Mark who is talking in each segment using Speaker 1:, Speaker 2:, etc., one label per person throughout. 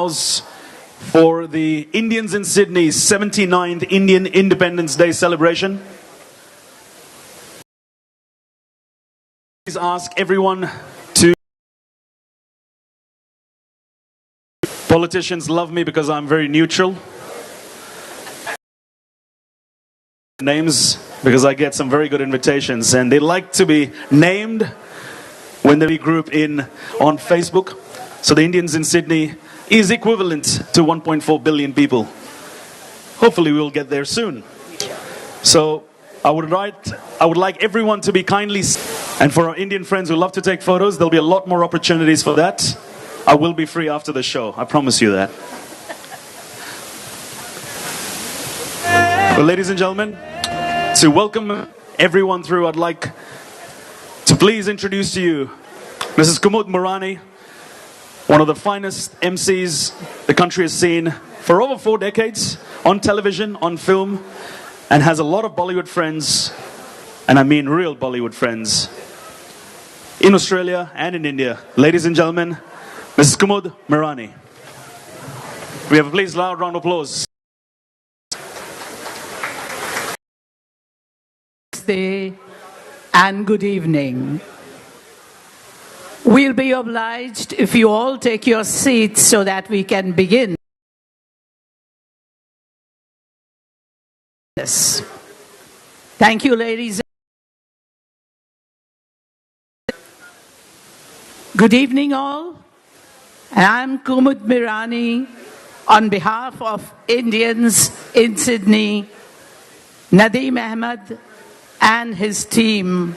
Speaker 1: House for the Indians in Sydney's 79th Indian Independence Day celebration. Please ask everyone to... Politicians love me because I'm very neutral. Names, because I get some very good invitations, and they like to be named when they group in on Facebook. So the Indians in Sydney is equivalent to 1.4 billion people. Hopefully we'll get there soon. So I would like everyone to be kindly, and for our Indian friends who love to take photos, there'll be a lot more opportunities for that. I will be free after the show, I promise you that. Well, ladies and gentlemen, to welcome everyone through, I'd like to please introduce to you Mrs. Kumud Murani, one of the finest MCs the country has seen for over 4 decades, on television, on film, and has a lot of Bollywood friends, and I mean real Bollywood friends, in Australia and in India. Ladies and gentlemen, Mrs. Kumud Murani. We have a please loud round of applause.
Speaker 2: And good evening. We'll be obliged if you all take your seats so that we can begin. Yes. Thank you, ladies. Good evening, all. And I'm Kumud Murani on behalf of Indians in Sydney, Nadeem Ahmed and his team.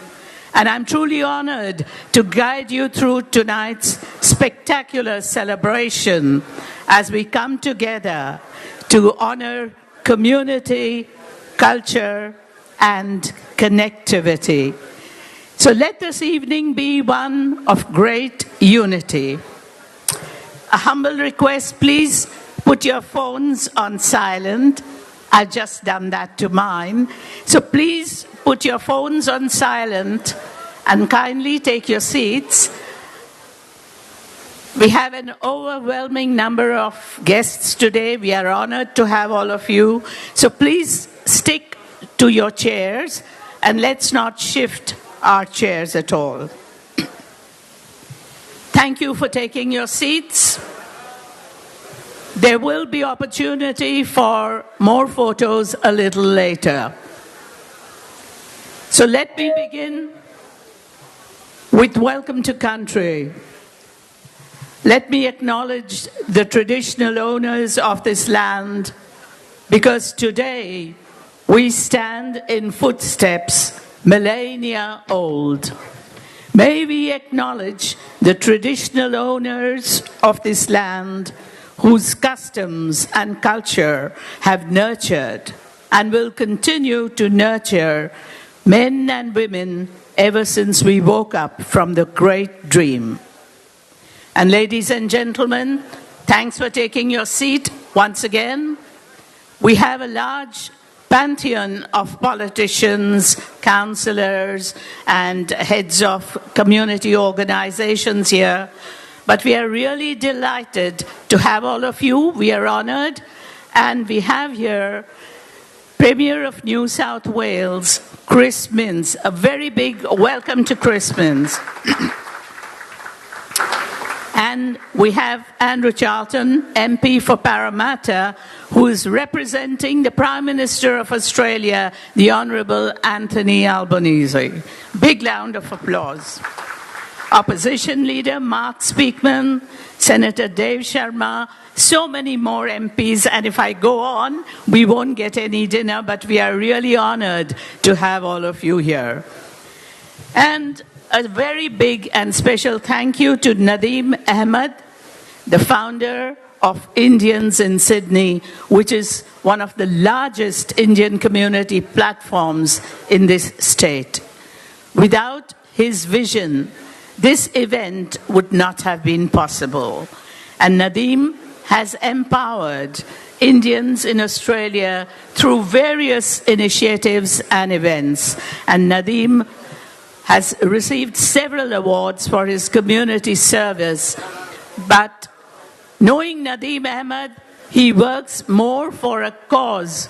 Speaker 2: And I'm truly honored to guide you through tonight's spectacular celebration as we come together to honor community, culture, and connectivity. So let this evening be one of great unity. A humble request, please put your phones on silent. I've just done that to mine. So please put your phones on silent and kindly take your seats. We have an overwhelming number of guests today. We are honored to have all of you. So please stick to your chairs and let's not shift our chairs at all. Thank you for taking your seats. There will be opportunity for more photos a little later. So let me begin with welcome to country. Let me acknowledge the traditional owners of this land, because today we stand in footsteps millennia old. May we acknowledge the traditional owners of this land whose customs and culture have nurtured and will continue to nurture men and women ever since we woke up from the great dream. And ladies and gentlemen, thanks for taking your seat once again. We have a large pantheon of politicians, councillors, and heads of community organizations here. But we are really delighted to have all of you. We are honored. And we have here Premier of New South Wales, Chris Minns. A very big welcome to Chris Minns. And we have Andrew Charlton, MP for Parramatta, who is representing the Prime Minister of Australia, the Honourable Anthony Albanese. Big round of applause. Opposition Leader Mark Speakman, Senator Dave Sharma, so many more MPs, and if I go on, we won't get any dinner, but we are really honoured to have all of you here. And a very big and special thank you to Nadeem Ahmed, the founder of Indians in Sydney, which is one of the largest Indian community platforms in this state. Without his vision, this event would not have been possible. And Nadeem has empowered Indians in Australia through various initiatives and events. And Nadeem has received several awards for his community service, but Knowing Nadeem Ahmed, he works more for a cause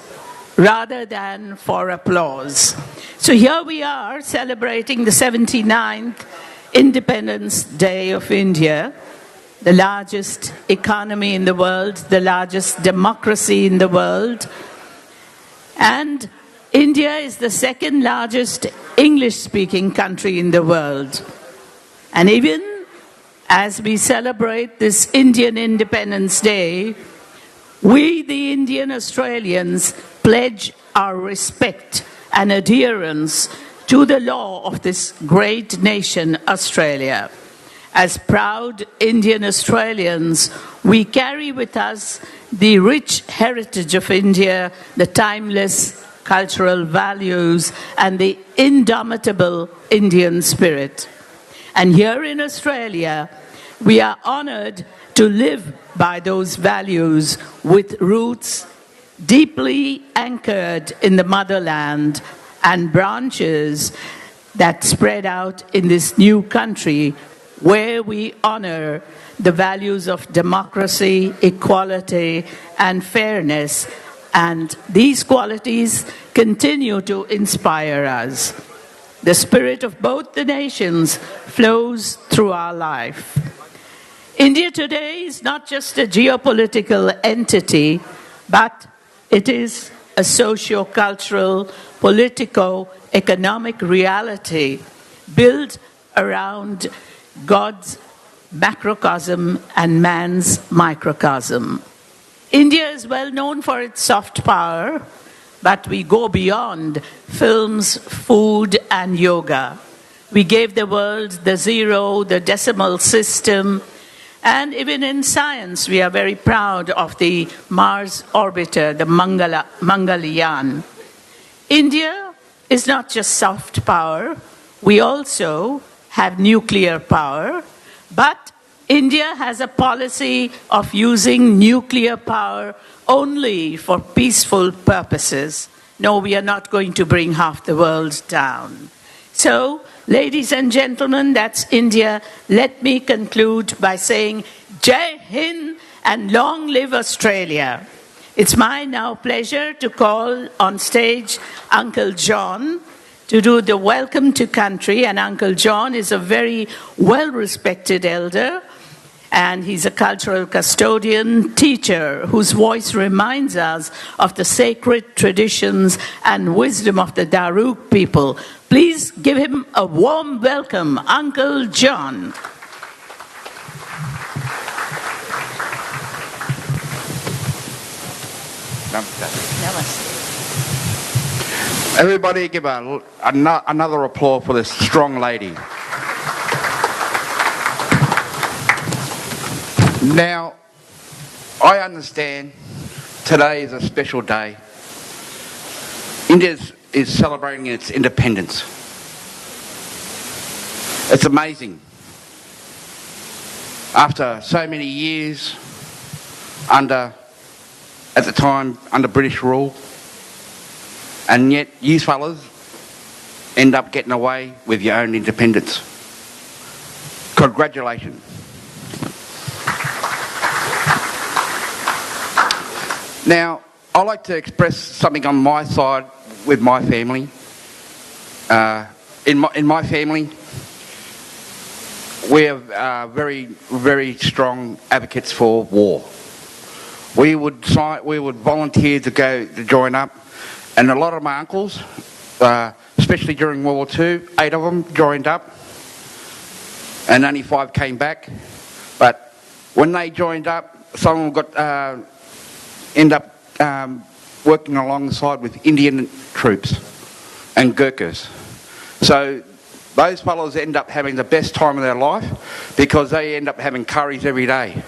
Speaker 2: rather than for applause. So here we are celebrating the 79th Independence Day of India, the largest economy in the world, the largest democracy in the world. And India is the second largest English-speaking country in the world. And even as we celebrate this Indian Independence Day, we, the Indian Australians, pledge our respect and adherence to the law of this great nation, Australia. As proud Indian Australians, we carry with us the rich heritage of India, the timeless cultural values, and the indomitable Indian spirit. And here in Australia, we are honored to live by those values with roots deeply anchored in the motherland and branches that spread out in this new country where we honor the values of democracy, equality, and fairness. And these qualities continue to inspire us. The spirit of both the nations flows through our life. India today is not just a geopolitical entity, but it is a socio-cultural, politico-economic reality built around God's macrocosm and man's microcosm. India is well known for its soft power, but we go beyond films, food, and yoga. We gave the world the zero, the decimal system, and even in science, we are very proud of the Mars orbiter, the Mangalyaan. India is not just soft power, we also have nuclear power, but India has a policy of using nuclear power only for peaceful purposes. No, we are not going to bring half the world down. So, ladies and gentlemen, that's India. Let me conclude by saying Jai Hind and long live Australia. It's my now pleasure to call on stage Uncle John to do the welcome to country. And Uncle John is a very well-respected elder, and he's a cultural custodian, teacher, whose voice reminds us of the sacred traditions and wisdom of the Darug people. Please give him a warm welcome, Uncle John.
Speaker 3: Namaste. Everybody give another applause for this strong lady. Now, I understand today is a special day. India is celebrating its independence. It's amazing. After so many years at the time, under British rule, and yet you fellas end up getting away with your own independence. Congratulations. Now, I'd like to express something on my side with my family. In my family, we are very, very strong advocates for war. We would volunteer to join up, and a lot of my uncles, especially during World War II, 8 of them joined up, and only 5 came back. But when they joined up, some of them end up working alongside with Indian troops and Gurkhas. So those fellows end up having the best time of their life because they end up having curries every day.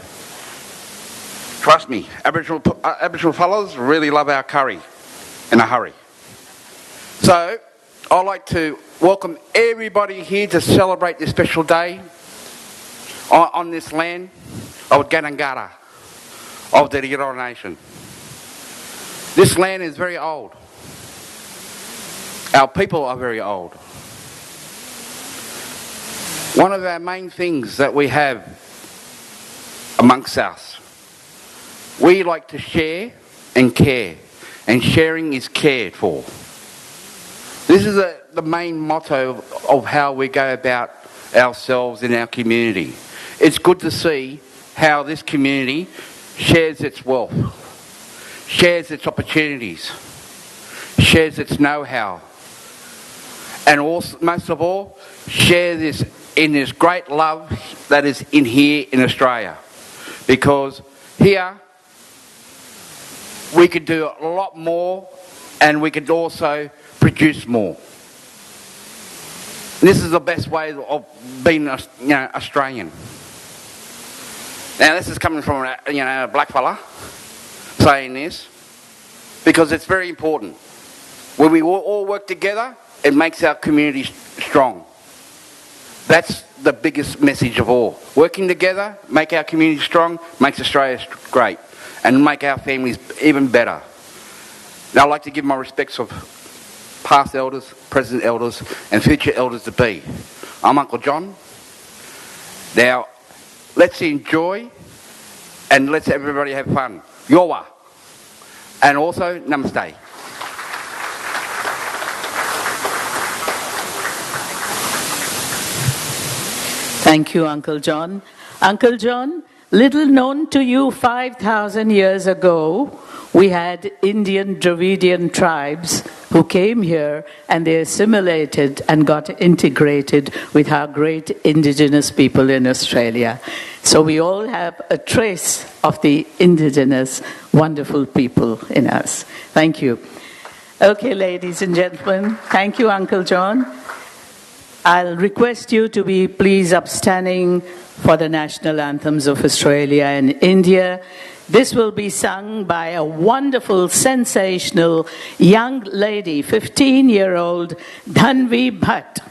Speaker 3: Trust me, Aboriginal fellows really love our curry in a hurry. So I'd like to welcome everybody here to celebrate this special day on this land of Ganangara, of the Eora Nation. This land is very old. Our people are very old. One of our main things that we have amongst us We like to share and care, and sharing is cared for. This is the main motto of how we go about ourselves in our community. It's good to see how this community shares its wealth, shares its opportunities, shares its know-how, and also, most of all, share this in this great love that is in here in Australia. Because here we could do a lot more, and we could also produce more. This is the best way of being, Australian. Now, this is coming from a black fella saying this, because it's very important. When we all work together, it makes our community strong. That's the biggest message of all. Working together, make our community strong, makes Australia great, and make our families even better. Now, I'd like to give my respects of past elders, present elders, and future elders to be. I'm Uncle John. Now, let's enjoy and let's everybody have fun. Yowa. And also, namaste.
Speaker 2: Thank you, Uncle John. Uncle John, little known to you, 5,000 years ago, we had Indian Dravidian tribes who came here and they assimilated and got integrated with our great indigenous people in Australia. So we all have a trace of the indigenous wonderful people in us. Thank you. Okay, ladies and gentlemen, thank you, Uncle John. I'll request you to be please upstanding for the national anthems of Australia and India. This will be sung by a wonderful, sensational young lady, 15-year-old Dhanvi Bhatt.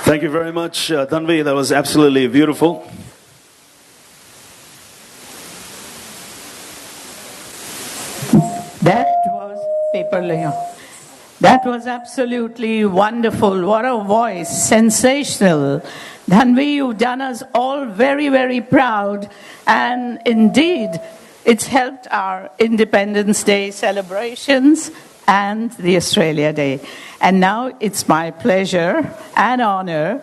Speaker 1: Thank you very much, Tanvi. That was absolutely beautiful.
Speaker 2: That was Paper Leon. That was absolutely wonderful. What a voice. Sensational. Dhanvi, you've done us all very, very proud. And indeed, it's helped our Independence Day celebrations and the Australia Day. And now it's my pleasure and honor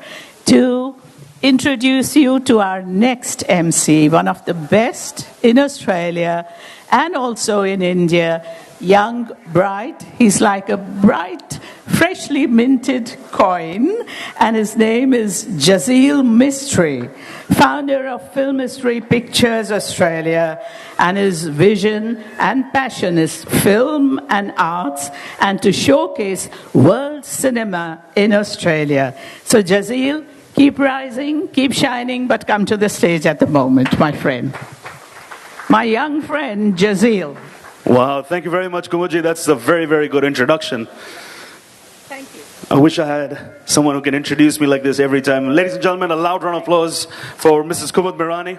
Speaker 2: to introduce you to our next MC, one of the best in Australia and also in India, young, bright. He's like a bright, freshly minted coin, and his name is Jazeel Mistry, founder of Film Mystery Pictures Australia, and his vision and passion is film and arts and to showcase world cinema in Australia. So Jazeel, keep rising, keep shining, but come to the stage at the moment, my friend. My young friend, Jazeel.
Speaker 1: Wow, thank you very much, Kumuji. That's a very, very good introduction.
Speaker 2: Thank you.
Speaker 1: I wish I had someone who can introduce me like this every time. Ladies and gentlemen, a loud round of applause for Mrs. Kumud Mirani.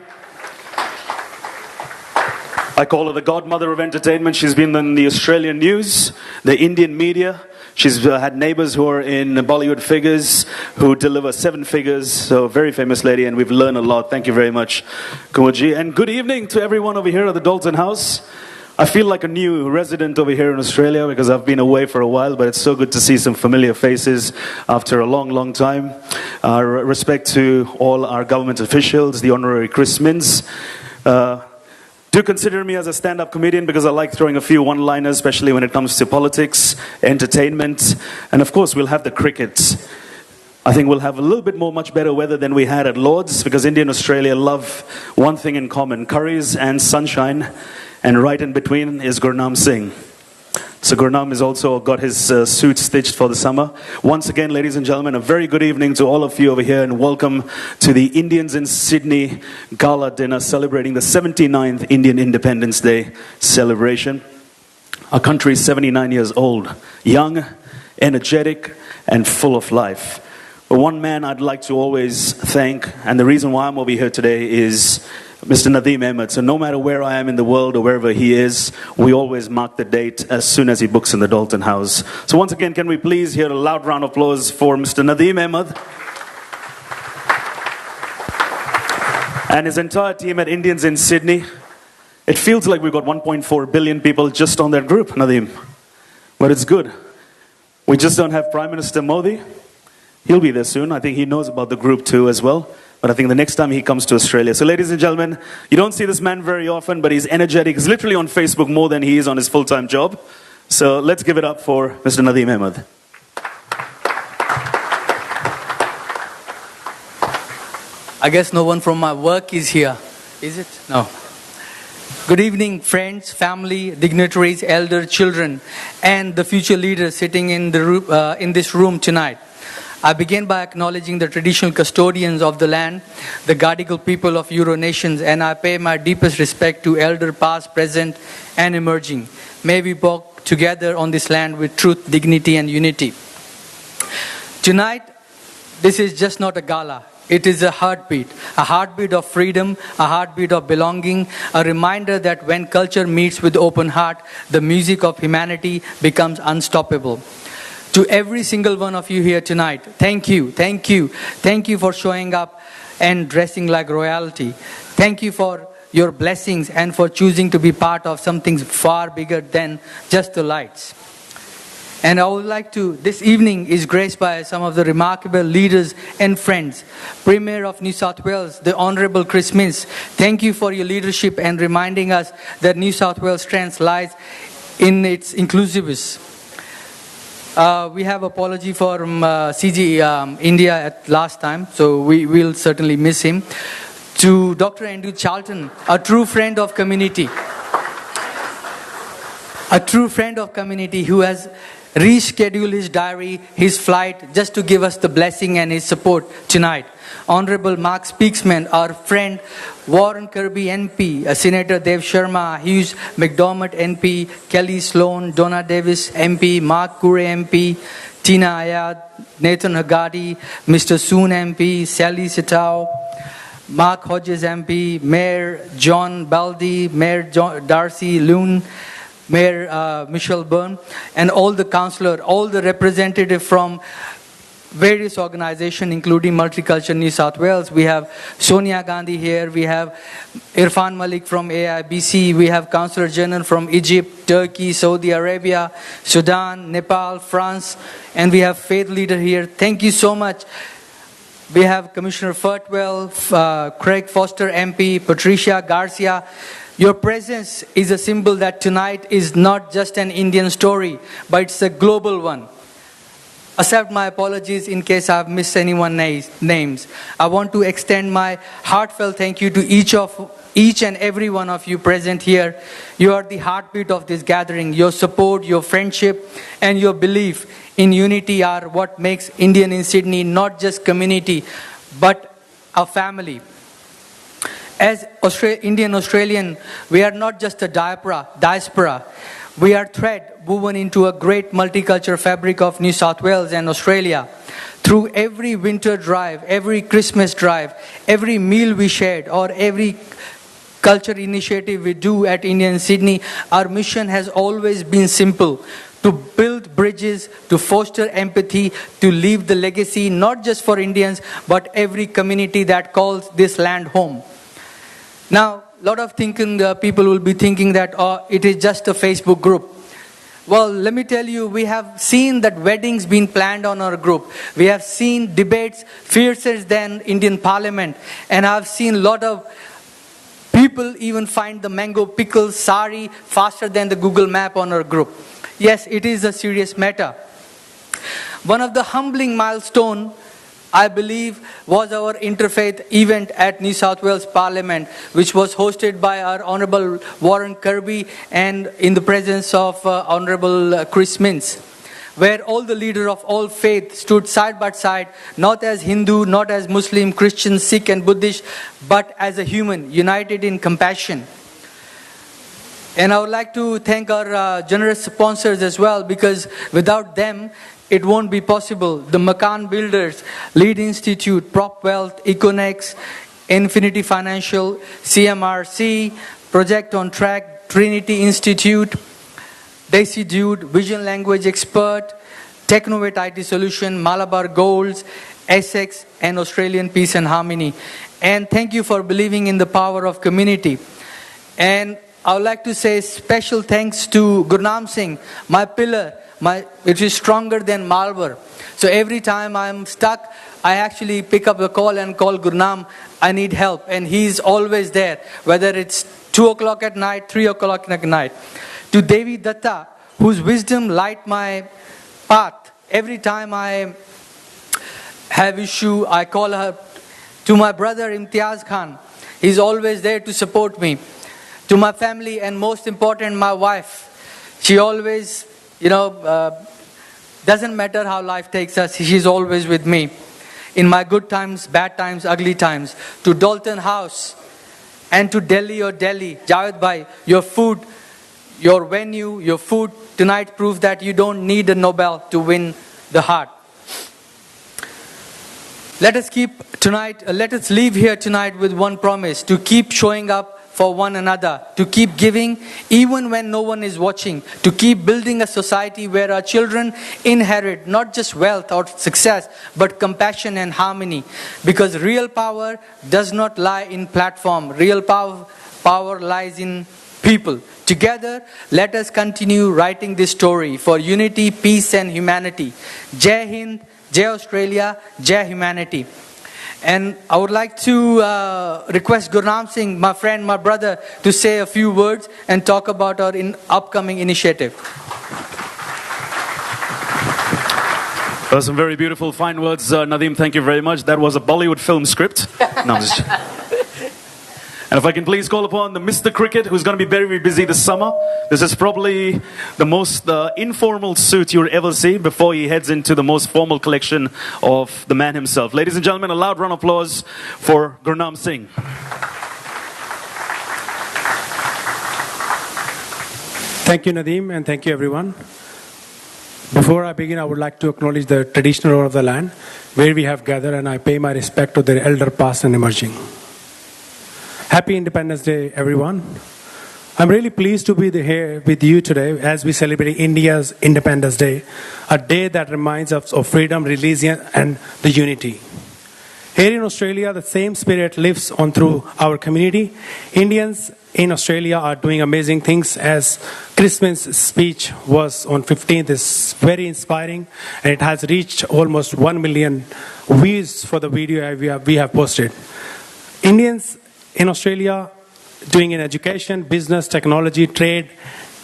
Speaker 1: I call her the godmother of entertainment. She's been in the Australian news, the Indian media. She's had neighbors who are in Bollywood figures, who deliver 7 figures. So, very famous lady, and we've learned a lot. Thank you very much, Kumuji. And good evening to everyone over here at the Doltone House. I feel like a new resident over here in Australia because I've been away for a while, but it's so good to see some familiar faces after a long, long time. Respect to all our government officials, the Honorary Chris Mins. Do consider me as a stand-up comedian because I like throwing a few one-liners, especially when it comes to politics, entertainment, and of course we'll have the cricket. I think we'll have a little bit much better weather than we had at Lord's because India and Australia love one thing in common, curries and sunshine, and right in between is Gurnam Singh. So Gurnam has also got his suit stitched for the summer. Once again, ladies and gentlemen, a very good evening to all of you over here and welcome to the Indians in Sydney Gala Dinner celebrating the 79th Indian Independence Day celebration. Our country is 79 years old, young, energetic, and full of life. But one man I'd like to always thank, and the reason why I'm over here today is Mr. Nadeem Ahmed. So no matter where I am in the world or wherever he is, we always mark the date as soon as he books in the Doltone House. So once again, can we please hear a loud round of applause for Mr. Nadeem Ahmed and his entire team at Indians in Sydney. It feels like we've got 1.4 billion people just on that group, Nadeem. But it's good. We just don't have Prime Minister Modi. He'll be there soon. I think he knows about the group too as well. But I think the next time he comes to Australia. So ladies and gentlemen, you don't see this man very often, but he's energetic. He's literally on Facebook more than he is on his full-time job. So let's give it up for Mr. Nadeem Ahmed.
Speaker 4: I guess no one from my work is here, is it? No. Good evening, friends, family, dignitaries, elder, children, and the future leaders sitting in this room tonight. I begin by acknowledging the traditional custodians of the land, the Gadigal people of Euro nations, and I pay my deepest respect to elder past, present, and emerging. May we walk together on this land with truth, dignity, and unity. Tonight, this is just not a gala. It is a heartbeat of freedom, a heartbeat of belonging, a reminder that when culture meets with open heart, the music of humanity becomes unstoppable. To every single one of you here tonight, thank you for showing up and dressing like royalty. Thank you for your blessings and for choosing to be part of something far bigger than just the lights. And I would like to, this evening is graced by some of the remarkable leaders and friends. Premier of New South Wales, the Honourable Chris Mins, thank you for your leadership and reminding us that New South Wales' strength lies in its inclusiveness. We have apology from CG India at last time, so we will certainly miss him. To Dr. Andrew Charlton, a true friend of community. A true friend of community who has reschedule his diary, his flight, just to give us the blessing and his support tonight. Honorable Mark Speaksman, our friend Warren Kirby MP, Senator Dev Sharma, Hughes McDermott MP, Kelly Sloan, Donna Davis MP, Mark Kure MP, Tina Ayad, Nathan Hagadi, Mr. Soon MP, Sally Sitao, Mark Hodges MP, Mayor John Baldi, Mayor Darcy Loon, Mayor Michelle Byrne, and all the councillors, all the representatives from various organizations, including Multicultural New South Wales. We have Sonia Gandhi here. We have Irfan Malik from AIBC. We have Councillor General from Egypt, Turkey, Saudi Arabia, Sudan, Nepal, France, and we have faith leader here. Thank you so much. We have Commissioner Fertwell, Craig Foster MP, Patricia Garcia. Your presence is a symbol that tonight is not just an Indian story, but it's a global one. Accept my apologies in case I've missed anyone's names. I want to extend my heartfelt thank you to each and every one of you present here. You are the heartbeat of this gathering. Your support, your friendship, and your belief in unity are what makes Indian in Sydney not just community, but a family. As Indian Australian, we are not just a diaspora. We are thread woven into a great multicultural fabric of New South Wales and Australia. Through every winter drive, every Christmas drive, every meal we shared, or every culture initiative we do at Indian Sydney, our mission has always been simple: to build bridges, to foster empathy, to leave the legacy not just for Indians, but every community that calls this land home. Now, a lot of people will be thinking that it is just a Facebook group. Well, let me tell you, we have seen that weddings being planned on our group. We have seen debates fiercer than Indian Parliament. And I've seen a lot of people even find the mango pickle sari faster than the Google map on our group. Yes, it is a serious matter. One of the humbling milestones, I believe, was our interfaith event at New South Wales Parliament, which was hosted by our Honourable Warren Kirby and in the presence of Honourable Chris Mintz, where all the leaders of all faiths stood side by side, not as Hindu, not as Muslim, Christian, Sikh and Buddhist, but as a human, united in compassion. And I would like to thank our generous sponsors as well, because without them, it won't be possible. The Makan Builders, Lead Institute, Prop Wealth, Econex, Infinity Financial, CMRC, Project on Track, Trinity Institute, Daisy Dude, Vision Language Expert, Technovate IT Solution, Malabar Golds, Essex, and Australian Peace and Harmony. And thank you for believing in the power of community. And I would like to say special thanks to Gurnam Singh, my pillar, which is stronger than Marlborough. So every time I'm stuck, I actually pick up the call and call Gurnam, I need help. And he's always there, whether it's 2 o'clock at night, 3 o'clock at night. To Devi Datta, whose wisdom light my path. Every time I have issue, I call her. To my brother Imtiaz Khan, he's always there to support me. To my family, and most important, my wife. She always, doesn't matter how life takes us, she's always with me. In my good times, bad times, ugly times. To Doltone House and to Delhi or Delhi, Javed Bhai, your food, your venue, your food tonight proves that you don't need a Nobel to win the heart. Let us leave here tonight with one promise: to keep showing up for one another, to keep giving even when no one is watching, to keep building a society where our children inherit not just wealth or success, but compassion and harmony. Because real power does not lie in platform. Real power lies in people. Together, let us continue writing this story for unity, peace and humanity. Jai Hind, Jai Australia, Jai Humanity. And I would like to request Gurnam Singh, my friend, my brother, to say a few words and talk about our upcoming initiative.
Speaker 1: Those are some very beautiful, fine words, Nadeem. Thank you very much. That was a Bollywood film script. No, I'm just... And if I can please call upon the Mr. Cricket, who's going to be very, very busy this summer. This is probably the most informal suit you'll ever see before he heads into the most formal collection of the man himself. Ladies and gentlemen, a loud round of applause for Gurnam Singh.
Speaker 5: Thank you, Nadeem, and thank you, everyone. Before I begin, I would like to acknowledge the traditional owner of the land where we have gathered, and I pay my respect to their elder past and emerging. Happy Independence Day, everyone. I'm really pleased to be here with you today as we celebrate India's Independence Day, a day that reminds us of freedom, religion, and the unity. Here in Australia, the same spirit lives on through our community. Indians in Australia are doing amazing things, as Christmas speech was on 15th. It's very inspiring, and it has reached almost 1 million views for the video we have posted. Indians in Australia doing in education, business, technology, trade,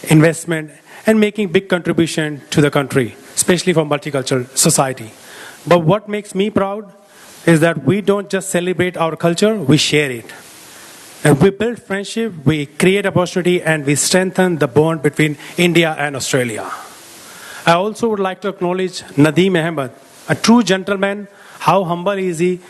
Speaker 5: investment, and making big contribution to the country, especially for multicultural society. But what makes me proud is that we don't just celebrate our culture, we share it. And we build friendship, we create opportunity, and we strengthen the bond between India and Australia. I also would like to acknowledge Nadeem Ahmed, a true gentleman. How humble is he?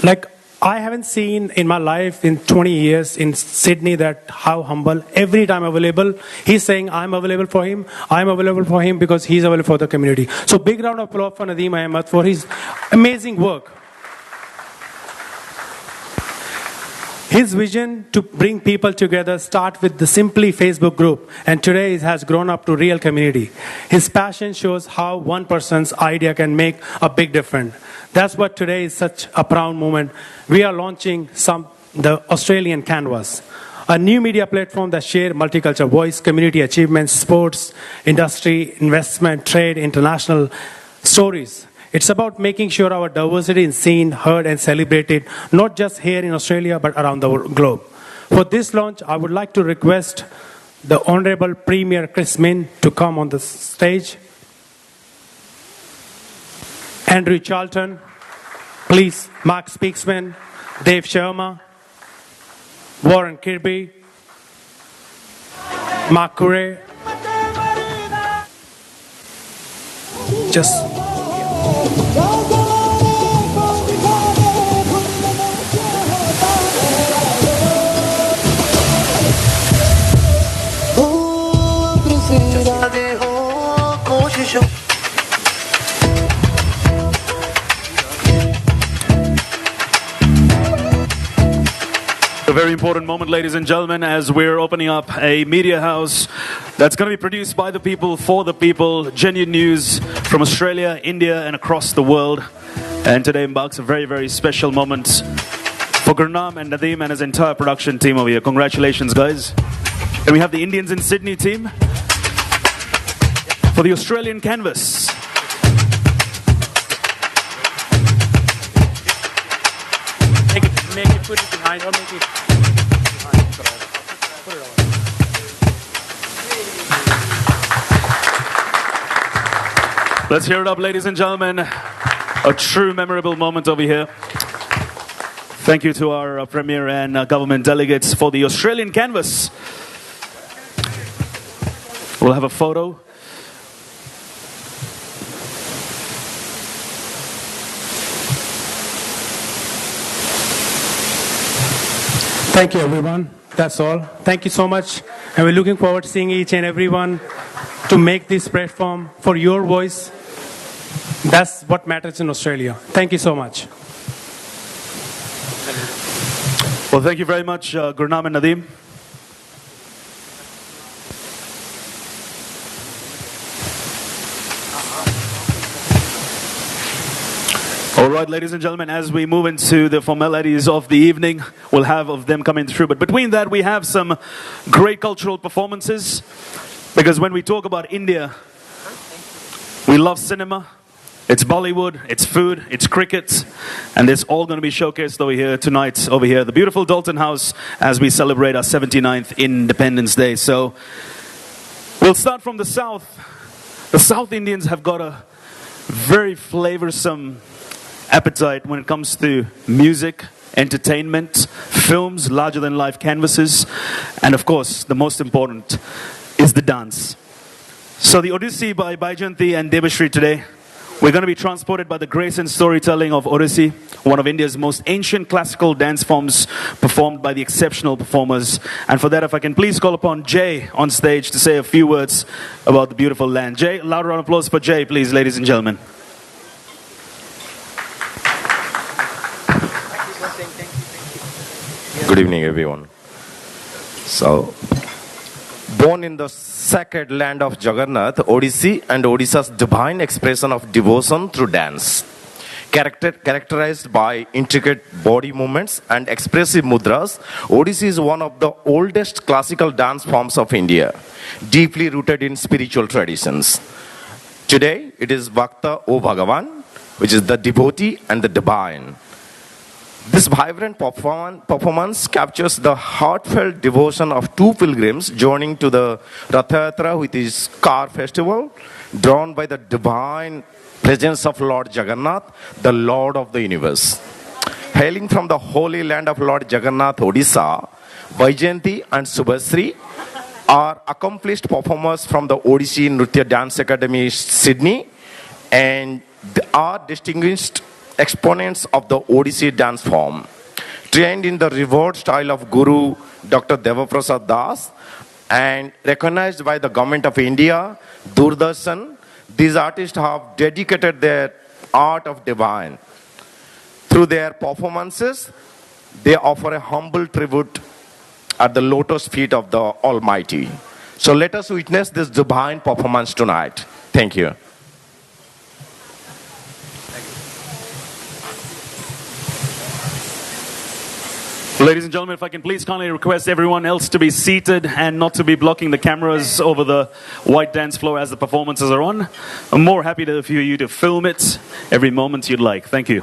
Speaker 5: Like, I haven't seen in my life in 20 years in Sydney that how humble. Every time available, he's saying I'm available for him. I'm available for him because he's available for the community. So big round of applause for Nadeem Ahmed for his amazing work. His vision to bring people together start with the Simply Facebook group, and today it has grown up to real community. His passion shows how one person's idea can make a big difference. That's what today is such a proud moment. We are launching the Australian Canvas, a new media platform that shares multicultural voice, community achievements, sports, industry, investment, trade, international stories. It's about making sure our diversity is seen, heard, and celebrated, not just here in Australia, but around the globe. For this launch, I would like to request the Honorable Premier Chris Min to come on the stage. Andrew Charlton, please, Mark Speaksman, Dave Sharma, Warren Kirby, Mark Curry. Just...
Speaker 1: A very important moment, ladies and gentlemen, as we're opening up a media house that's going to be produced by the people, for the people, genuine news from Australia, India, and across the world. And today embarks a very, very special moment for Gurnam and Nadeem and his entire production team over here. Congratulations, guys. And we have the Indians in Sydney team for the Australian Canvas.
Speaker 5: Make it, put it behind, or make it behind. Put it on.
Speaker 1: Let's hear it up, ladies and gentlemen. A true memorable moment over here. Thank you to our Premier and government delegates for the Australian Canvas. We'll have a photo.
Speaker 5: Thank you, everyone. That's all. Thank you so much. And we're looking forward to seeing each and everyone to make this platform for your voice. That's what matters in Australia. Thank you so much.
Speaker 1: Well, thank you very much, Gurnam and Nadeem. All right, ladies and gentlemen, as we move into the formalities of the evening, we'll have of them coming through. But between that, we have some great cultural performances. Because when we talk about India, we love cinema. It's Bollywood, it's food, it's cricket. And it's all going to be showcased over here tonight, over here, the beautiful Doltone House, as we celebrate our 79th Independence Day. So we'll start from the South. The South Indians have got a very flavorsome appetite when it comes to music, entertainment, films, larger-than-life canvases, and of course, the most important is the dance. So the Odissi by Baijanti and Debashri today, we're going to be transported by the grace and storytelling of Odissi, one of India's most ancient classical dance forms performed by the exceptional performers. And for that, if I can please call upon Jay on stage to say a few words about the beautiful land. Jay, loud round of applause for Jay, please, ladies and gentlemen.
Speaker 6: Good evening, everyone. So, born in the sacred land of Jagannath, Odissi and Odisha's divine expression of devotion through dance. Characterized by intricate body movements and expressive mudras, Odissi is one of the oldest classical dance forms of India, deeply rooted in spiritual traditions. Today, it is Bhakta O Bhagavan, which is the devotee and the divine. This vibrant performance captures the heartfelt devotion of two pilgrims joining to the Rath Yatra, which is car festival, drawn by the divine presence of Lord Jagannath, the Lord of the universe. Hailing from the holy land of Lord Jagannath, Odisha, Vaijayanti and Subhasri are accomplished performers from the Odissi Nritya Dance Academy, Sydney, and are distinguished exponents of the Odissi dance form. Trained in the revered style of Guru Dr. Devaprasad Das and recognized by the Government of India, Doordarshan, these artists have dedicated their art of divine. Through their performances, they offer a humble tribute at the lotus feet of the Almighty. So let us witness this divine performance tonight. Thank you.
Speaker 1: Ladies and gentlemen, if I can please kindly request everyone else to be seated and not to be blocking the cameras over the white dance floor as the performances are on. I'm more happy for you to film it every moment you'd like. Thank you.